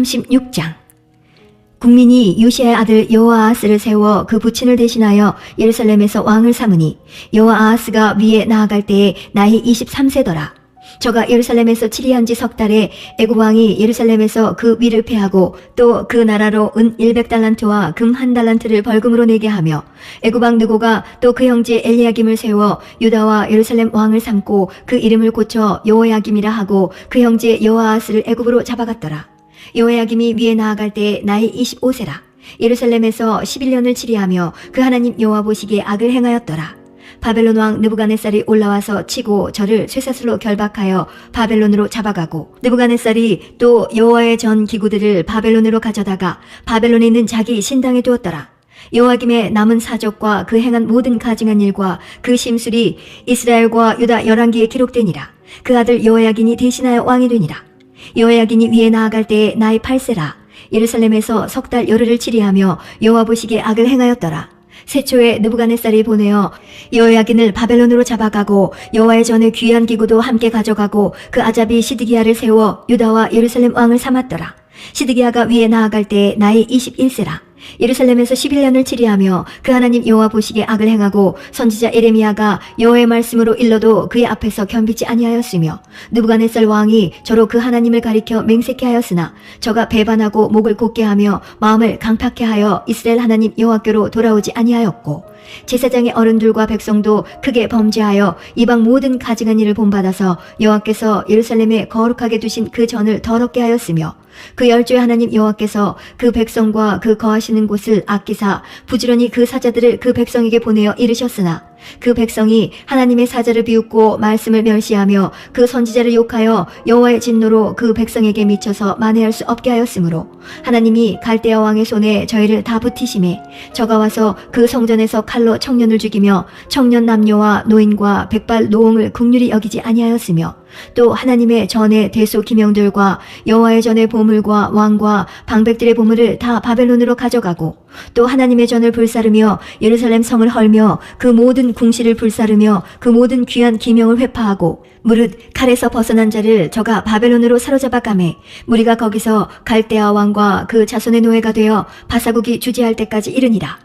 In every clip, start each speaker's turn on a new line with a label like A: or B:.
A: 36장. 국민이 요시아의 아들 여호아하스를 세워 그 부친을 대신하여 예루살렘에서 왕을 삼으니 여호아하스가 위에 나아갈 때에 나이 23세더라. 저가 예루살렘에서 치리한 지 석 달에 애굽 왕이 예루살렘에서 그 위를 패하고 또 그 나라로 은 100달란트와 금 1달란트를 벌금으로 내게 하며 애굽 왕 느고가 또 그 형제 엘리야김을 세워 유다와 예루살렘 왕을 삼고 그 이름을 고쳐 여호야김이라 하고 그 형제 여호아하스를 애굽으로 잡아갔더라. 여호야김이 위에 나아갈 때에 나이 25세라. 예루살렘에서 11년을 치리하며 그 하나님 여호와 보시기에 악을 행하였더라. 바벨론 왕 느부갓네살이 올라와서 치고 저를 쇠사슬로 결박하여 바벨론으로 잡아가고 느부갓네살이 또 여호와의 전 기구들을 바벨론으로 가져다가 바벨론에 있는 자기 신당에 두었더라. 여호야김의 남은 사적과 그 행한 모든 가증한 일과 그 심술이 이스라엘과 유다 열왕기에 기록되니라. 그 아들 여호야긴이 대신하여 왕이 되니라. 여호야긴이 위에 나아갈 때에 나이 8세라. 예루살렘에서 석 달 열흘을 치리하며 여호와 보시기에 악을 행하였더라. 새초에 느부갓네살이 보내어 여호야긴을 바벨론으로 잡아가고 여호와의 전에 귀한 기구도 함께 가져가고 그 아잡이 시드기야를 세워 유다와 예루살렘 왕을 삼았더라. 시드기야가 위에 나아갈 때에 나이 21세라. 예루살렘에서 11년을 치리하며 그 하나님 여호와 보시기에 악을 행하고 선지자 에레미야가 여호와의 말씀으로 일러도 그의 앞에서 겸비지 아니하였으며 느부갓네살 왕이 저로 그 하나님을 가리켜 맹세케 하였으나 저가 배반하고 목을 곧게 하며 마음을 강팍해 하여 이스라엘 하나님 여호와께로 돌아오지 아니하였고 제사장의 어른들과 백성도 크게 범죄하여 이방 모든 가증한 일을 본받아서 여호와께서 예루살렘에 거룩하게 두신 그 전을 더럽게 하였으며 그 열조의 하나님 여호와께서 그 백성과 그 거하시는 곳을 아끼사 부지런히 그 사자들을 그 백성에게 보내어 이르셨으나 그 백성이 하나님의 사자를 비웃고 말씀을 멸시하며 그 선지자를 욕하여 여호와의 진노로 그 백성에게 미쳐서 만회할 수 없게 하였으므로 하나님이 갈대아 왕의 손에 저희를 다 붙이심에 저가 와서 그 성전에서 칼로 청년을 죽이며 청년 남녀와 노인과 백발 노홍을 긍휼히 여기지 아니하였으며 또 하나님의 전의 대소 기명들과 여호와의 전의 보물과 왕과 방백들의 보물을 다 바벨론으로 가져가고 또 하나님의 전을 불사르며 예루살렘 성을 헐며 그 모든 궁시를 불사르며 그 모든 귀한 기명을 회파하고 무릇 칼에서 벗어난 자를 저가 바벨론으로 사로잡아 가매 무리가 거기서 갈대아 왕과 그 자손의 노예가 되어 바사국이 주재할 때까지 이르니라.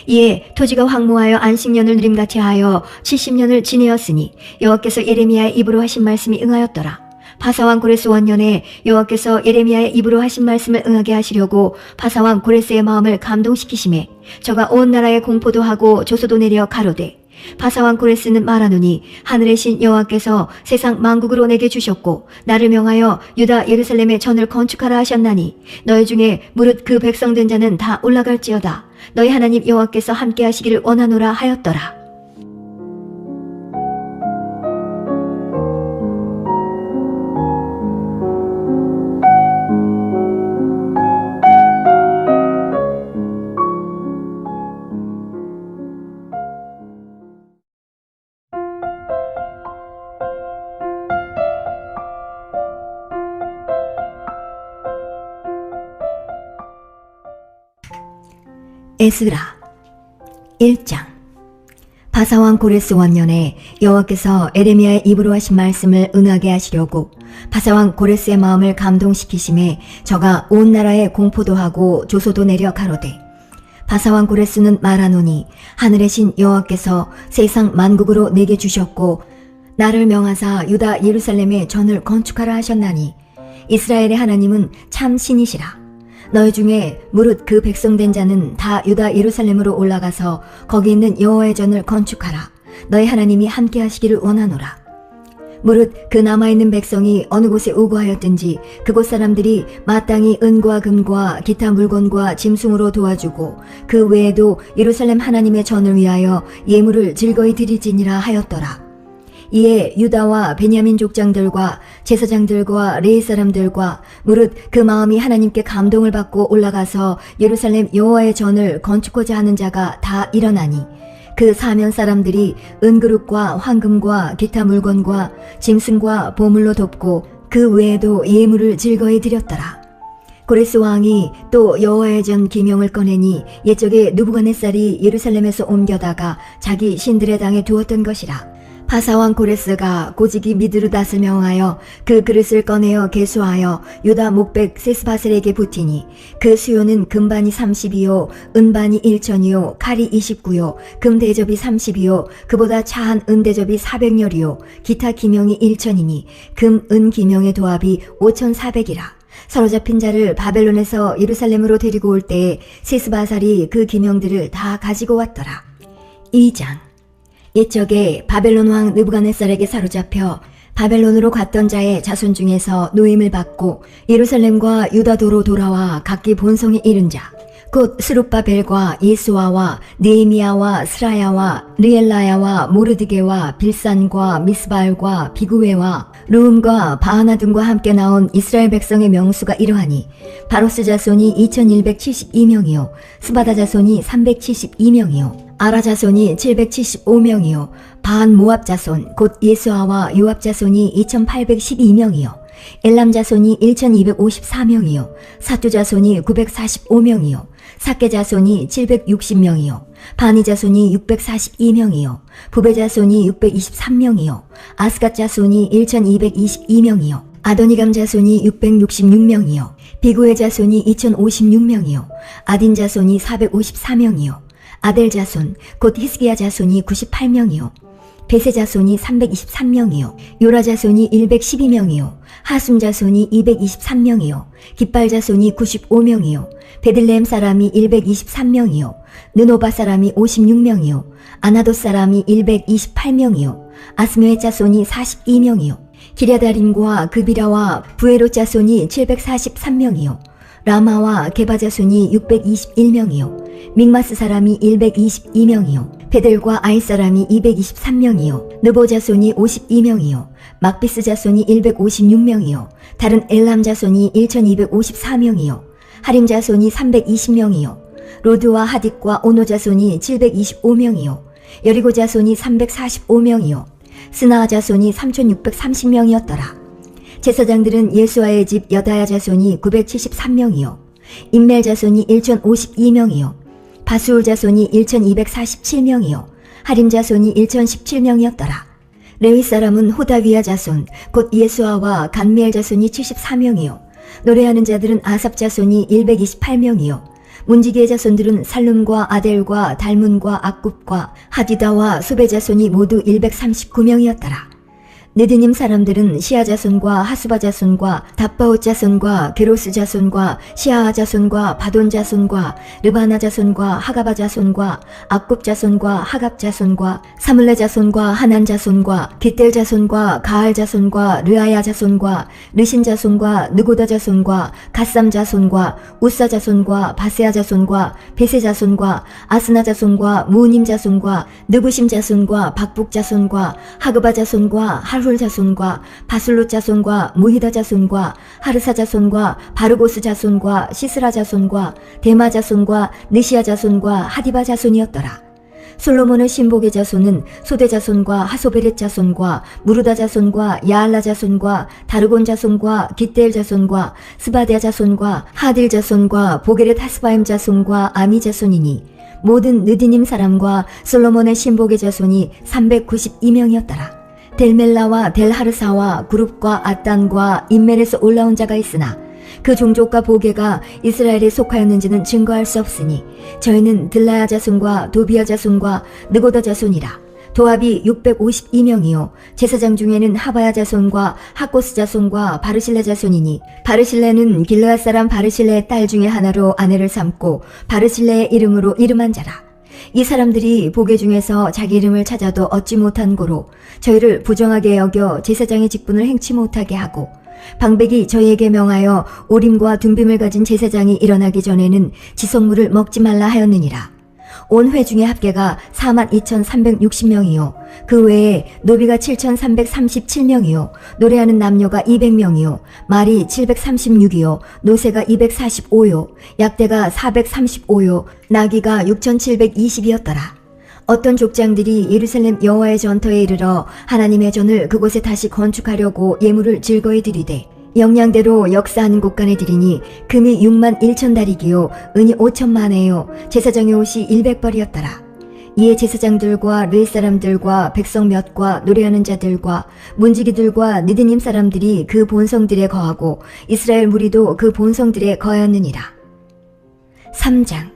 A: 이에 토지가 황무하여 안식년을 누림같이 하여 70년을 지내었으니 여호와께서 예레미야의 입으로 하신 말씀이 응하였더라. 바사왕 고레스 원년에 여호와께서 예레미야의 입으로 하신 말씀을 응하게 하시려고 바사왕 고레스의 마음을 감동시키심에 저가 온 나라에 공포도 하고 조소도 내려 가로되 바사왕 고레스는 말하노니 하늘의 신 여호와께서 세상 만국으로 내게 주셨고 나를 명하여 유다 예루살렘의 전을 건축하라 하셨나니 너희 중에 무릇 그 백성된 자는 다 올라갈지어다. 너희 하나님 여호와께서 함께 하시기를 원하노라 하였더라. 에스라 1장. 바사왕 고레스 원년에 여호와께서 에레미야의 입으로 하신 말씀을 응하게 하시려고 바사왕 고레스의 마음을 감동시키심에 저가 온 나라에 공포도 하고 조소도 내려 가로되 바사왕 고레스는 말하노니 하늘의 신 여호와께서 세상 만국으로 내게 주셨고 나를 명하사 유다 예루살렘의 전을 건축하라 하셨나니 이스라엘의 하나님은 참 신이시라. 너희 중에 무릇 그 백성된 자는 다 유다 예루살렘으로 올라가서 거기 있는 여호와의 전을 건축하라. 너희 하나님이 함께 하시기를 원하노라. 무릇 그 남아있는 백성이 어느 곳에 우거하였든지 그곳 사람들이 마땅히 은과 금과 기타 물건과 짐승으로 도와주고 그 외에도 예루살렘 하나님의 전을 위하여 예물을 즐거이 드릴지니라 하였더라. 이에 유다와 베냐민 족장들과 제사장들과 레위 사람들과 무릇 그 마음이 하나님께 감동을 받고 올라가서 예루살렘 여호와의 전을 건축하자 하는 자가 다 일어나니 그 사면 사람들이 은그릇과 황금과 기타 물건과 짐승과 보물로 돕고 그 외에도 예물을 즐거이 드렸더라. 고레스 왕이 또 여호와의 전 기명을 꺼내니 옛적에 느부갓네살이 예루살렘에서 옮겨다가 자기 신들의 당에 두었던 것이라. 바사왕 고레스가 고지기 미드르닷을 명하여 그 그릇을 꺼내어 계수하여 유다 목백 세스바셀에게 붙이니 그 수요는 금반이 30이요 은반이 1천이요 칼이 29요 금대접이 30이요 그보다 차한 은대접이 400열이요 기타 기명이 1천이니 금, 은 기명의 도합이 5,400이라. 사로잡힌 자를 바벨론에서 예루살렘으로 데리고 올 때에 세스바살이 그 기명들을 다 가지고 왔더라. 2장. 옛적에 바벨론 왕 느부갓네살에게 사로잡혀 바벨론으로 갔던 자의 자손 중에서 노임을 받고 예루살렘과 유다도로 돌아와 각기 본성에 이른 자, 곧 스룹바벨과 예수아와 느헤미야와 스라야와 르엘라야와 모르드게와 빌산과 미스바알과 비구웨와 르움과 바하나 등과 함께 나온 이스라엘 백성의 명수가 이러하니 바로스 자손이 2172명이요 스바다 자손이 372명이요 아라 자손이 775명이요 반 모압 자손 곧 예수아와 요압 자손이 2812명이요 엘람 자손이 1254명이요 사투 자손이 945명이요 사케 자손이 760명이요 바니 자손이 642명이요 부베 자손이 623명이요 아스갓 자손이 1222명이요 아도니감 자손이 666명이요 비구의 자손이 2056명이요 아딘 자손이 454명이요 아델 자손 곧 히스기야 자손이 98명이요 베세 자손이 323명이요 요라 자손이 112명이요 하숨 자손이 223명이요 깃발 자손이 95명이요 베들레헴 사람이 123명이요 느노바 사람이 56명이요 아나도 사람이 128명이요 아스메의 자손이 42명이요 기랴다림과 그비라와 부에롯 자손이 743명이요 라마와 게바 자손이 621명이요 믹마스 사람이 122명이요 베델과 아이 사람이 223명이요 느보 자손이 52명이요 막비스 자손이 156명이요 다른 엘람 자손이 1254명이요 하림 자손이 320명이요 로드와 하딕과 오노 자손이 725명이요 여리고 자손이 345명이요 스나아 자손이 3630명이었더라. 제사장들은 예수아의 집 여다야 자손이 973명이요 임멜 자손이 1052명이요 바수울 자손이 1247명이요 하림 자손이 1017명이었더라. 레위 사람은 호다위야 자손 곧 예수아와 간미엘 자손이 74명이요 노래하는 자들은 아삽 자손이 128명이요 문지기의 자손들은 살룸과 아델과 달문과 악굽과 하디다와 수베 자손이 모두 139명이었더라. 느드님 사람들은 시아 자손과 하수바 자손과 답바옷 자손과 게로스 자손과 시아아 자손과 바돈 자손과 르바나 자손과 하가바 자손과 악굽 자손과 하갑 자손과 사물레 자손과 하난 자손과 깃델 자손과 가알 자손과 르아야 자손과 르신 자손과 느고다 자손과 갓삼 자손과 우사 자손과 바세아 자손과 베세 자손과 아스나 자손과 무님 자손과 느부심 자손과 박북 자손과 하그바 자손과 할훌 자손과 바술롯 자손과 무히다 자손과 하르사 자손과 바르고스 자손과 시스라 자손과 데마 자손과 느시아 자손과 하디바 자손이었더라. 솔로몬의 신복의 자손은 소대 자손과 하소베렛 자손과 무르다 자손과 야알라 자손과 다르곤 자손과 깃델 자손과 스바데아 자손과 하딜 자손과 보게렛 하스바임 자손과 아미 자손이니 모든 느디님 사람과 솔로몬의 신복의 자손이 392명이었더라. 델멜라와 델하르사와 그룹과 아단과 인멜에서 올라온 자가 있으나 그 종족과 보게가 이스라엘에 속하였는지는 증거할 수 없으니 저희는 들라야 자손과 도비야 자손과 느고다 자손이라. 도합이 652명이요 제사장 중에는 하바야 자손과 하코스 자손과 바르실레 자손이니 바르실레는 길르앗 사람 바르실레의 딸 중에 하나로 아내를 삼고 바르실레의 이름으로 이름한 자라. 이 사람들이 보게 중에서 자기 이름을 찾아도 얻지 못한 고로 저희를 부정하게 여겨 제사장의 직분을 행치 못하게 하고 방백이 저희에게 명하여 오림과 둠빔을 가진 제사장이 일어나기 전에는 지성물을 먹지 말라 하였느니라. 온 회중의 합계가 42,360명이요 그 외에 노비가 7,337명이요 노래하는 남녀가 200명이요 말이 736이요 노새가 245요 약대가 435요 나귀가 6,720이었더라. 어떤 족장들이 예루살렘 여호와의 전터에 이르러 하나님의 전을 그곳에 다시 건축하려고 예물을 즐거이 드리되 영양대로 역사하는 곳간에 드리니 금이 61,000다리기요 은이 5,000만에요 제사장의 옷이 100벌이었더라. 이에 제사장들과 르의 사람들과 백성 몇과 노래하는 자들과 문지기들과 느드님 사람들이 그 본성들에 거하고 이스라엘 무리도 그 본성들에 거하였느니라. 3장.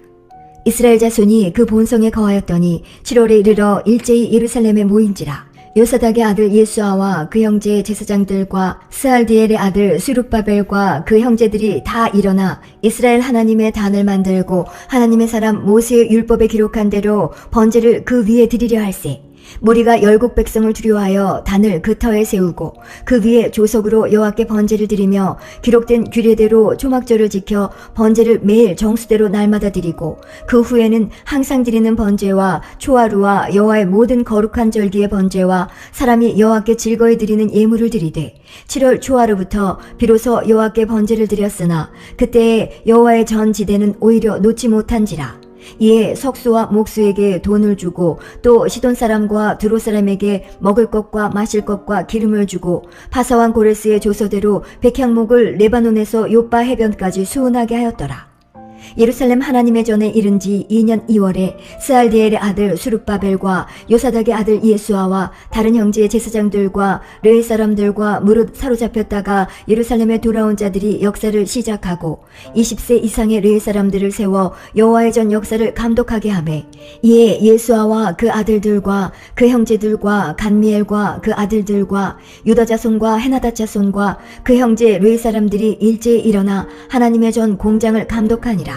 A: 이스라엘 자손이 그 본성에 거하였더니 7월에 이르러 일제히 예루살렘에 모인지라. 요사닥의 아들 예수아와 그 형제 제사장들과 스알디엘의 아들 스룹바벨과 그 형제들이 다 일어나 이스라엘 하나님의 단을 만들고 하나님의 사람 모세의 율법에 기록한 대로 번제를 그 위에 드리려 할세. 무리가 열국 백성을 두려워하여 단을 그 터에 세우고 그 위에 조석으로 여호와께 번제를 드리며 기록된 규례대로 초막절을 지켜 번제를 매일 정수대로 날마다 드리고 그 후에는 항상 드리는 번제와 초하루와 여호와의 모든 거룩한 절기의 번제와 사람이 여호와께 즐거이 드리는 예물을 드리되 7월 초하루부터 비로소 여호와께 번제를 드렸으나 그때에 여호와의 전 지대는 오히려 놓지 못한지라. 이에 석수와 목수에게 돈을 주고 또 시돈 사람과 두로 사람에게 먹을 것과 마실 것과 기름을 주고 바사왕 고레스의 조서대로 백향목을 레바논에서 요빠 해변까지 수운하게 하였더라. 예루살렘 하나님의 전에 이른 지 2년 2월에 스알디엘의 아들 수룹바벨과 요사닥의 아들 예수아와 다른 형제의 제사장들과 르의 사람들과 무릇 사로잡혔다가 예루살렘에 돌아온 자들이 역사를 시작하고 20세 이상의 르의 사람들을 세워 여호와의 전 역사를 감독하게 하매 이에 예수아와 그 아들들과 그 형제들과 간미엘과 그 아들들과 유다 자손과 헤나다 자손과 그 형제 르의 사람들이 일제히 일어나 하나님의 전 공장을 감독하니라.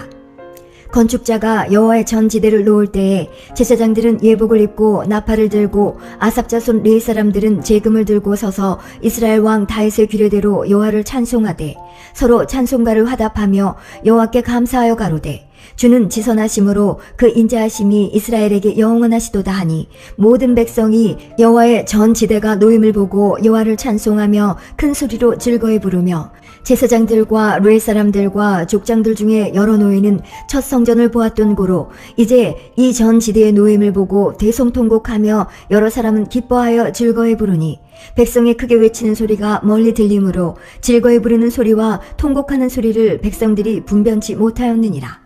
A: 건축자가 여호와의 전 지대를 놓을 때에 제사장들은 예복을 입고 나팔을 들고 아삽 자손 르의 사람들은 제금을 들고 서서 이스라엘 왕 다윗의 규례대로 여호와를 찬송하되 서로 찬송가를 화답하며 여호와께 감사하여 가로되 주는 지선하심으로 그 인자하심이 이스라엘에게 영원하시도다 하니 모든 백성이 여호와의 전 지대가 놓임을 보고 여호와를 찬송하며 큰 소리로 즐거이 부르며 제사장들과 르의 사람들과 족장들 중에 여러 노예는 첫 성전을 보았던 고로 이제 이 전 지대의 노임을 보고 대성통곡하며 여러 사람은 기뻐하여 즐거이 부르니 백성이 크게 외치는 소리가 멀리 들리므로 즐거이 부르는 소리와 통곡하는 소리를 백성들이 분변치 못하였느니라.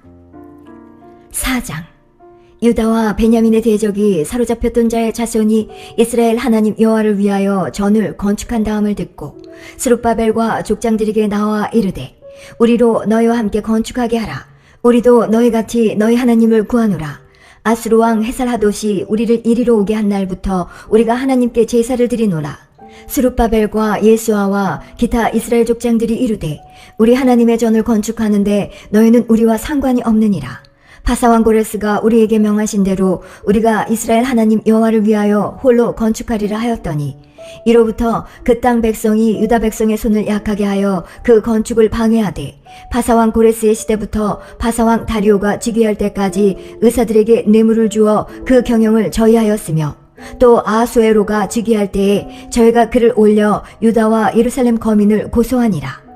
A: 4장. 유다와 베냐민의 대적이 사로잡혔던 자의 자손이 이스라엘 하나님 여호와를 위하여 전을 건축한 다음을 듣고 스룹바벨과 족장들에게 나와 이르되 우리로 너희와 함께 건축하게 하라. 우리도 너희같이 너희 하나님을 구하노라. 아수르 왕 헤살하도시 우리를 이리로 오게 한 날부터 우리가 하나님께 제사를 드리노라. 스룹바벨과 예수아와 기타 이스라엘 족장들이 이르되 우리 하나님의 전을 건축하는데 너희는 우리와 상관이 없느니라. 바사왕 고레스가 우리에게 명하신 대로 우리가 이스라엘 하나님 여호와를 위하여 홀로 건축하리라 하였더니 이로부터 그 땅 백성이 유다 백성의 손을 약하게 하여 그 건축을 방해하되 바사왕 고레스의 시대부터 바사왕 다리오가 즉위할 때까지 의사들에게 뇌물을 주어 그 경영을 저희하였으며 또 아하수에로가 즉위할 때에 저희가 그를 올려 유다와 예루살렘 거민을 고소하니라.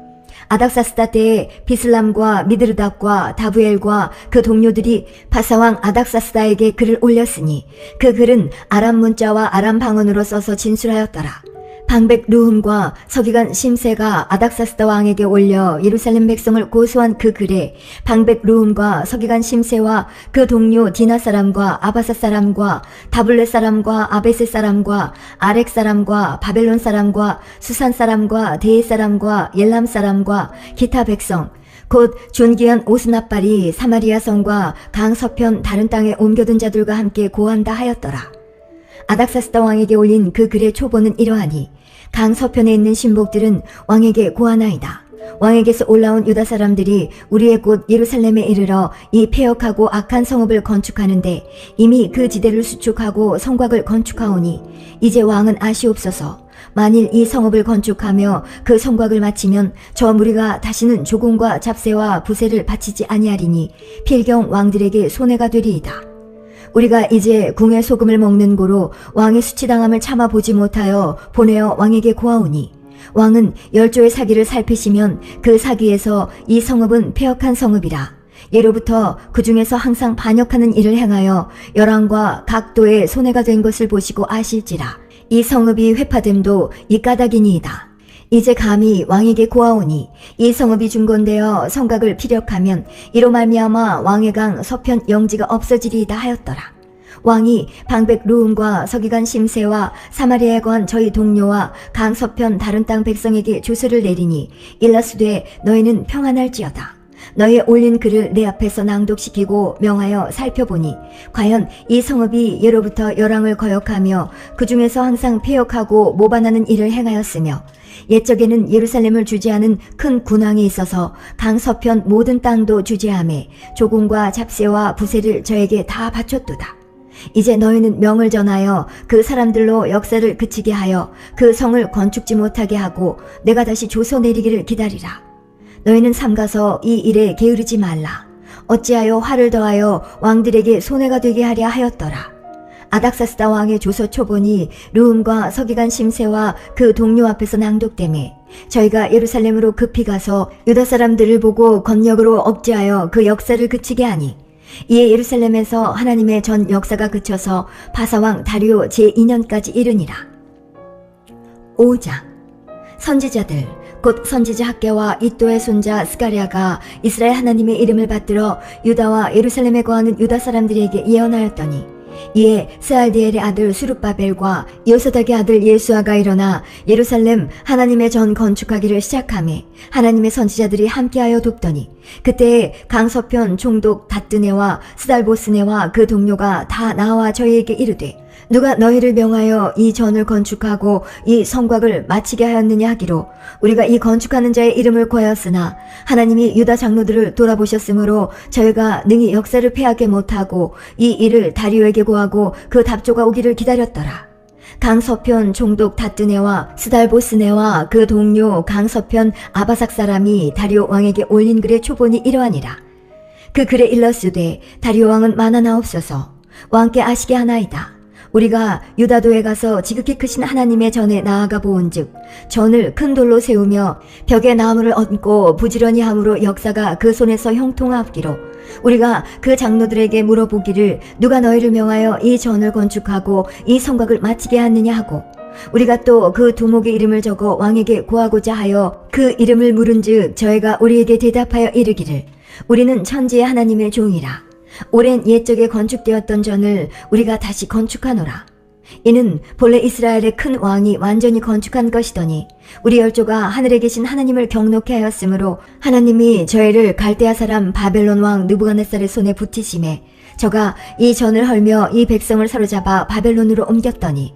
A: 아닥사스다 때에 비슬람과 미드르닥과 다부엘과 그 동료들이 바사왕 아닥사스다에게 글을 올렸으니 그 글은 아람 문자와 아람 방언으로 써서 진술하였더라. 방백 루흠과 서기관 심세가 아닥사스다 왕에게 올려 예루살렘 백성을 고소한 그 글에 방백 루흠과 서기관 심세와 그 동료 디나 사람과 아바사 사람과 다블레 사람과 아베세 사람과 아렉 사람과 바벨론 사람과 수산 사람과 데에 사람과 엘람 사람과 기타 백성 곧 존귀한 오스나빨이 사마리아 성과 강 서편 다른 땅에 옮겨든 자들과 함께 고한다 하였더라. 아닥사스다 왕에게 올린 그 글의 초보는 이러하니 강 서편에 있는 신복들은 왕에게 고하나이다. 왕에게서 올라온 유다 사람들이 우리의 곳 예루살렘에 이르러 이 폐역하고 악한 성읍을 건축하는데 이미 그 지대를 수축하고 성곽을 건축하오니 이제 왕은 아시옵소서. 만일 이 성읍을 건축하며 그 성곽을 마치면 저 무리가 다시는 조공과 잡세와 부세를 바치지 아니하리니 필경 왕들에게 손해가 되리이다. 우리가 이제 궁의 소금을 먹는 고로 왕의 수치당함을 참아보지 못하여 보내어 왕에게 고하오니 왕은 10조의 사기를 살피시면 그 사기에서 이 성읍은 폐역한 성읍이라. 예로부터 그 중에서 항상 반역하는 일을 행하여 열왕과 각도에 손해가 된 것을 보시고 아실지라. 이 성읍이 회파됨도 이 까닭이니이다. 이제 감히 왕에게 고하오니 이 성읍이 중건되어 성곽을 피력하면 이로 말미암아 왕의 강 서편 영지가 없어지리이다 하였더라. 왕이 방백 루음과 서기관 심세와 사마리아에 거한 저희 동료와 강서편 다른 땅 백성에게 조서를 내리니 일러스되 너희는 평안할지어다. 너희의 올린 글을 내 앞에서 낭독시키고 명하여 살펴보니 과연 이 성읍이 예로부터 열왕을 거역하며 그 중에서 항상 폐역하고 모반하는 일을 행하였으며 옛적에는 예루살렘을 주재하는 큰 군왕이 있어서 강서편 모든 땅도 주재하며 조공과 잡세와 부세를 저에게 다 바쳤도다. 이제 너희는 명을 전하여 그 사람들로 역사를 그치게 하여 그 성을 건축지 못하게 하고 내가 다시 조서 내리기를 기다리라. 너희는 삼가서 이 일에 게으르지 말라. 어찌하여 화를 더하여 왕들에게 손해가 되게 하랴 하였더라. 아닥사스다 왕의 조서 초본이 르움과 서기관 심세와 그 동료 앞에서 낭독되매 저희가 예루살렘으로 급히 가서 유다 사람들을 보고 권력으로 억제하여 그 역사를 그치게 하니 이에 예루살렘에서 하나님의 전 역사가 그쳐서 바사왕 다리오 제2년까지 이르니라. 5장. 선지자들 곧 선지자 학개와 이도의 손자 스가랴가 이스라엘 하나님의 이름을 받들어 유다와 예루살렘에 거하는 유다 사람들에게 예언하였더니 이에 스알디엘의 아들 수룹바벨과 여호사닥의 아들 예수아가 일어나 예루살렘 하나님의 전 건축하기를 시작하매 하나님의 선지자들이 함께하여 돕더니 그때에 강서편 총독 다뜨네와 스달보스네와 그 동료가 다 나와 저희에게 이르되 누가 너희를 명하여 이 전을 건축하고 이 성곽을 마치게 하였느냐 하기로 우리가 이 건축하는 자의 이름을 구하였으나 하나님이 유다 장로들을 돌아보셨으므로 저희가 능히 역사를 패하게 못하고 이 일을 다리오에게 구하고 그 답조가 오기를 기다렸더라. 강서편 총독 다뜨네와 스달보스네와 그 동료 강서편 아바삭 사람이 다리오 왕에게 올린 글의 초본이 이러하니라. 그 글에 일러스되 다리오 왕은 만하나옵소서. 왕께 아시게 하나이다. 우리가 유다도에 가서 지극히 크신 하나님의 전에 나아가 보온즉 전을 큰 돌로 세우며 벽에 나무를 얹고 부지런히 함으로 역사가 그 손에서 형통하옵기로 우리가 그 장로들에게 물어보기를 누가 너희를 명하여 이 전을 건축하고 이 성곽을 마치게 하느냐 하고 우리가 또 그 두목의 이름을 적어 왕에게 구하고자 하여 그 이름을 물은즉 저희가 우리에게 대답하여 이르기를 우리는 천지의 하나님의 종이라. 오랜 옛적에 건축되었던 전을 우리가 다시 건축하노라. 이는 본래 이스라엘의 큰 왕이 완전히 건축한 것이더니 우리 열조가 하늘에 계신 하나님을 경노케 하였으므로 하나님이 저희를 갈대아 사람 바벨론 왕 느부갓네살의 손에 붙이심에 저가 이 전을 헐며 이 백성을 사로잡아 바벨론으로 옮겼더니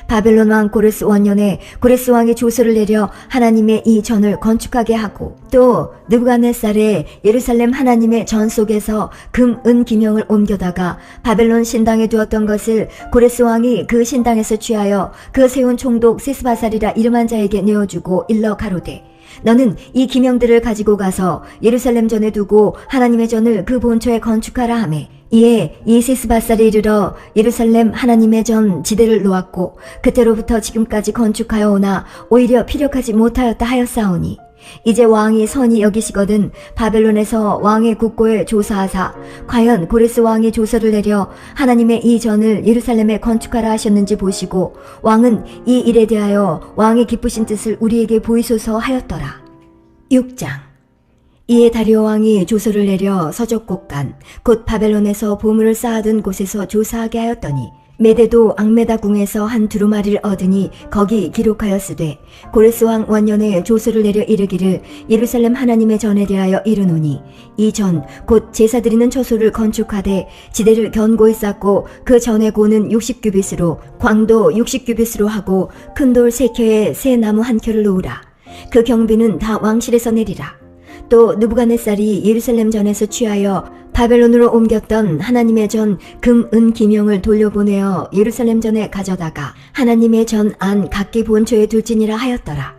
A: 바벨론 왕 고레스 원년에 고레스 왕이 조서를 내려 하나님의 이 전을 건축하게 하고 또 느부갓네살의 예루살렘 하나님의 전 속에서 금, 은, 기명을 옮겨다가 바벨론 신당에 두었던 것을 고레스 왕이 그 신당에서 취하여 그 세운 총독 세스바살이라 이름한 자에게 내어주고 일러 가로되 너는 이 기명들을 가지고 가서 예루살렘 전에 두고 하나님의 전을 그 본처에 건축하라 하매 이에 이 세스바살이 이르러 예루살렘 하나님의 전 지대를 놓았고 그때로부터 지금까지 건축하여 오나 오히려 피력하지 못하였다 하였사오니 이제 왕이 선히 여기시거든 바벨론에서 왕의 국고에 조사하사 과연 고레스 왕이 조서를 내려 하나님의 이 전을 예루살렘에 건축하라 하셨는지 보시고 왕은 이 일에 대하여 왕의 기쁘신 뜻을 우리에게 보이소서 하였더라. 6장. 이에 다리오 왕이 조서를 내려 서쪽 곳간 곧 바벨론에서 보물을 쌓아둔 곳에서 조사하게 하였더니 메대도 앙메다궁에서 한 두루마리를 얻으니 거기 기록하였으되 고레스 왕 원년에 조서를 내려 이르기를 예루살렘 하나님의 전에 대하여 이르노니 이 전 곧 제사 드리는 처소를 건축하되 지대를 견고히 쌓고 그 전의 고는 60규빗으로 광도 60규빗으로 하고 큰 돌 3켜에 새 나무 1켜를 놓으라. 그 경비는 다 왕실에서 내리라. 또 느부갓네살이 예루살렘 전에서 취하여 바벨론으로 옮겼던 하나님의 전 금, 은, 기명을 돌려보내어 예루살렘 전에 가져다가 하나님의 전 안 각기 본초에 둘지니라 하였더라.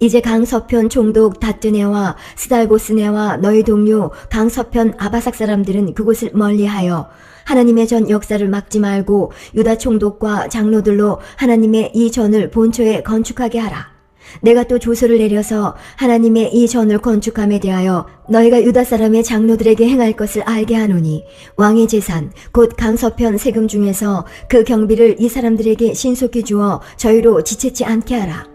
A: 이제 강서편 총독 다뜨네와 스달보스네와 너희 동료 강서편 아바삭 사람들은 그곳을 멀리하여 하나님의 전 역사를 막지 말고 유다 총독과 장로들로 하나님의 이 전을 본초에 건축하게 하라. 내가 또 조서를 내려서 하나님의 이 전을 건축함에 대하여 너희가 유다 사람의 장로들에게 행할 것을 알게 하노니 왕의 재산 곧 강서편 세금 중에서 그 경비를 이 사람들에게 신속히 주어 저희로 지체치 않게 하라.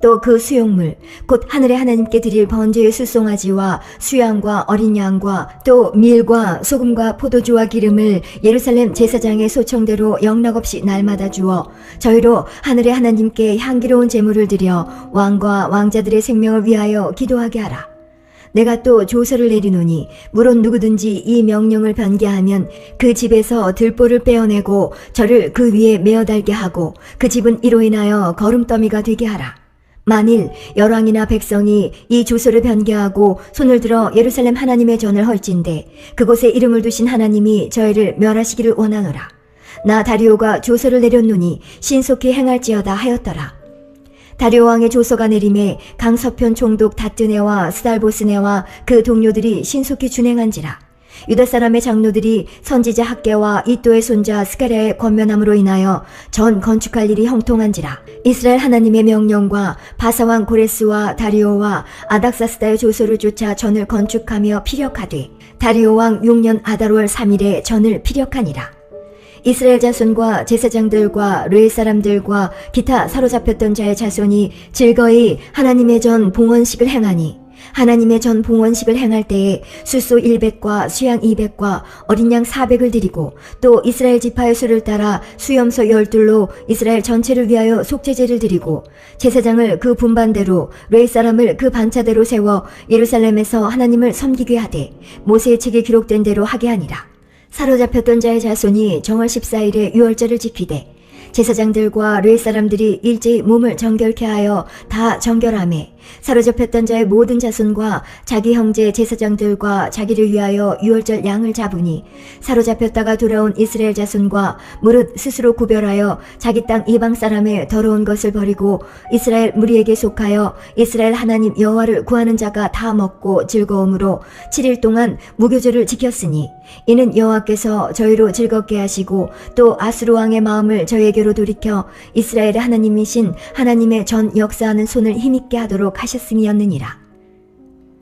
A: 또 그 수용물 곧 하늘의 하나님께 드릴 번제의 수송아지와 수양과 어린 양과 또 밀과 소금과 포도주와 기름을 예루살렘 제사장의 소청대로 영락없이 날마다 주어 저희로 하늘의 하나님께 향기로운 제물을 드려 왕과 왕자들의 생명을 위하여 기도하게 하라. 내가 또 조서를 내리노니 물론 누구든지 이 명령을 변개하면 그 집에서 들보를 빼어내고 저를 그 위에 메어 달게 하고 그 집은 이로 인하여 거름더미가 되게 하라. 만일 열왕이나 백성이 이 조서를 변개하고 손을 들어 예루살렘 하나님의 전을 헐진대 그곳에 이름을 두신 하나님이 저희를 멸하시기를 원하노라. 나 다리오가 조서를 내렸노니 신속히 행할지어다 하였더라. 다리오 왕의 조서가 내림에 강서편 총독 다뜨네와 스달보스네와 그 동료들이 신속히 준행한지라. 유다 사람의 장로들이 선지자 학개와 이또의 손자 스가랴의 권면함으로 인하여 전 건축할 일이 형통한지라. 이스라엘 하나님의 명령과 바사왕 고레스와 다리오와 아닥사스다의 조서를 쫓아 전을 건축하며 피력하되 다리오 왕 6년 아달월 3일에 전을 피력하니라. 이스라엘 자손과 제사장들과 르의 사람들과 기타 사로잡혔던 자의 자손이 즐거이 하나님의 전 봉헌식을 행하니 하나님의 전 봉헌식을 행할 때에 숫소 100과 수양 200과 어린 양 400을 드리고 또 이스라엘 지파의 수를 따라 수염소 12로 이스라엘 전체를 위하여 속죄제를 드리고 제사장을 그 분반대로 르의 사람을 그 반차대로 세워 예루살렘에서 하나님을 섬기게 하되 모세의 책에 기록된 대로 하게 하니라. 사로잡혔던 자의 자손이 정월 14일에 유월절을 지키되 제사장들과 르의 사람들이 일제히 몸을 정결케 하여 다 정결하매 사로잡혔던 자의 모든 자손과 자기 형제 제사장들과 자기를 위하여 유월절 양을 잡으니 사로잡혔다가 돌아온 이스라엘 자손과 무릇 스스로 구별하여 자기 땅 이방 사람의 더러운 것을 버리고 이스라엘 무리에게 속하여 이스라엘 하나님 여호와를 구하는 자가 다 먹고 즐거움으로 7일 동안 무교절을 지켰으니 이는 여호와께서 저희로 즐겁게 하시고 또 아수르 왕의 마음을 저희에게로 돌이켜 이스라엘의 하나님이신 하나님의 전 역사하는 손을 힘있게 하도록 하셨음이었느니라.